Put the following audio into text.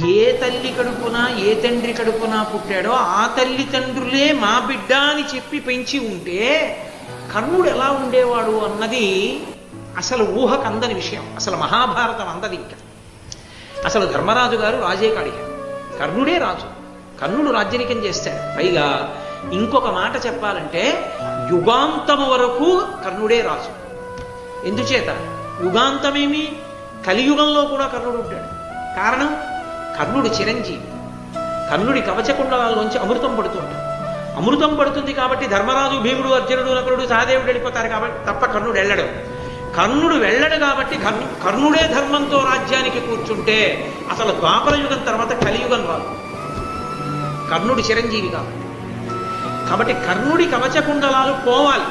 ఏ తల్లి కడుపున ఏ తండ్రి కడుపున పుట్టాడో ఆ తల్లిదండ్రులే మా బిడ్డ అని చెప్పి పెంచి ఉంటే కర్ణుడు ఎలా ఉండేవాడు అన్నది అసలు ఊహకు అందని విషయం. అసలు మహాభారతం అందది. ఇంకా అసలు ధర్మరాజు గారు రాజే కాడిగా, కర్ణుడే రాజు. కర్ణుడు రాజ్యనికం చేస్తాడు. పైగా ఇంకొక మాట చెప్పాలంటే యుగాంతము వరకు కర్ణుడే రాజు. ఎందుచేత యుగాంతమేమి, కలియుగంలో కూడా కర్ణుడు ఉంటాడు. కారణం, కర్ణుడు చిరంజీవి. కర్ణుడి కవచకుండలాల్లోంచి అమృతం పడుతుంటాడు. అమృతం పడుతుంది కాబట్టి ధర్మరాజు, భీముడు, అర్జునుడు, నకులుడు, సహదేవుడు వెళ్ళిపోతారు కాబట్టి తప్ప కర్ణుడు వెళ్ళడు. కర్ణుడు వెళ్ళడు కాబట్టి కర్ణుడే ధర్మంతో రాజ్యానికి కూర్చుంటే అసలు ద్వాపర యుగం తర్వాత కలియుగం రాదు. కర్ణుడు చిరంజీవి కాబట్టి కర్ణుడి కవచకుండలాలు పోవాలి.